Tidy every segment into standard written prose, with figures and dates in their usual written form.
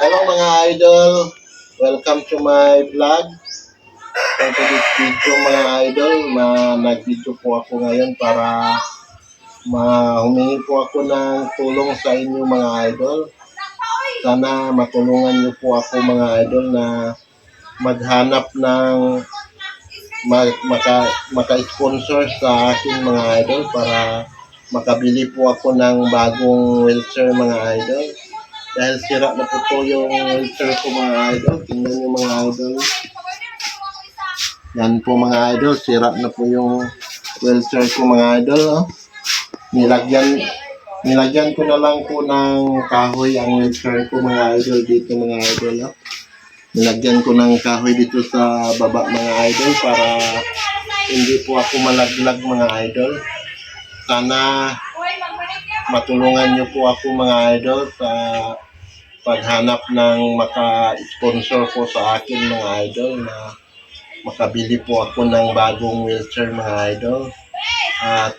Hello mga idol, welcome to my vlog. So to this video mga idol, nag-video po ako ngayon para humingi po ako ng tulong sa inyo mga idol. Sana matulungan niyo po ako mga idol na maghanap ng maka-sponsor sa aking mga idol para makabili po ako ng bagong wheelchair mga idol. Dahil sira na po to yung wheelchair ko mga idol. Tingnan nyo mga idol. Yan po mga idol. Sira na po yung wheelchair ko mga idol. Oh. Nilagyan ko na lang po ng kahoy ang wheelchair ko mga idol dito mga idol. Oh. Nilagyan ko ng kahoy dito sa baba mga idol para hindi po ako malaglag mga idol. Sana matulungan nyo po ako mga idol sa paghanap ng maka-sponsor po sa akin mga idol na makabili po ako ng bagong wheelchair mga idol. At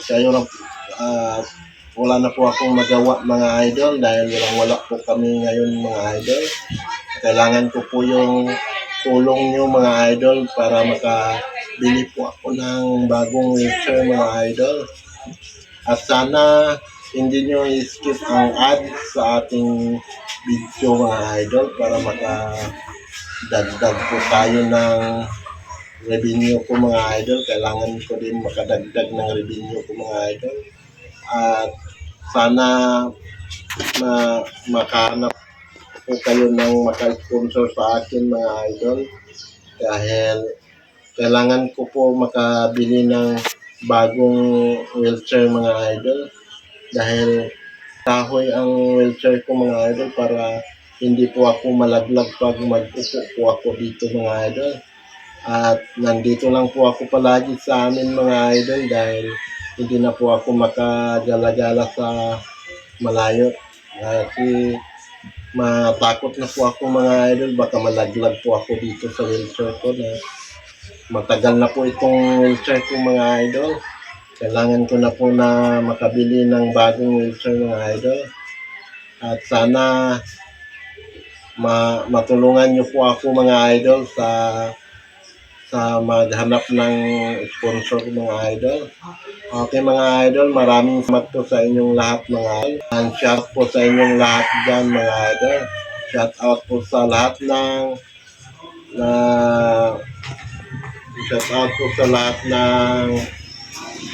kayo na wala na po akong magawa mga idol dahil wala po kami ngayon mga idol. Kailangan ko po yung tulong nyo mga idol para makabili po ako ng bagong wheelchair mga idol. At sana hindi nyo i-skip ang ad sa ating video mga idol para makadagdag po tayo ng revenue ko mga idol. Kailangan ko din makadagdag ng revenue ko mga idol. At sana makahanap po kayo ng maka-sponsor sa akin mga idol. Dahil kailangan ko po makabili ng bagong wheelchair mga idol. Dahil kahoy ang wheelchair ko mga idol para hindi po ako malaglag pag mag-upo po ako dito mga idol. At nandito lang po ako palagi sa amin mga idol dahil hindi na po ako makagala-gala sa malayo. Kasi matakot na po ako mga idol, baka malaglag po ako dito sa wheelchair ko na matagal na po itong wheelchair ko mga idol. Kailangan ko na po na makabili ng bagong wheelchair mga idol. At sana matulungan nyo po ako mga idol sa maghanap ng sponsor mga idol. Okay mga idol, maraming salamat po sa inyong lahat mga idol. And shout po sa inyong lahat dyan mga idol. Shout out po sa lahat ng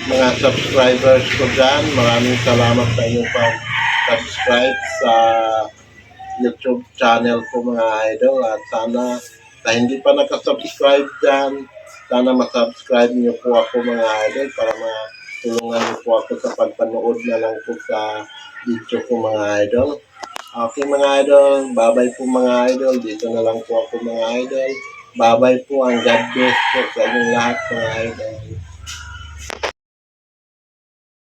mga subscribers ko dyan. Maraming salamat sa inyong pag-subscribe sa YouTube channel ko mga idol. At sana hindi pa nakasubscribe dyan, sana masubscribe niyo po ako mga idol para matulungan niyo po ako sa pagpanood na lang po sa video ko mga idol. Okay mga idol, bye-bye po mga idol. Dito na lang po ako mga idol. Bye-bye po, ang God bless po sa inyong lahat mga idol.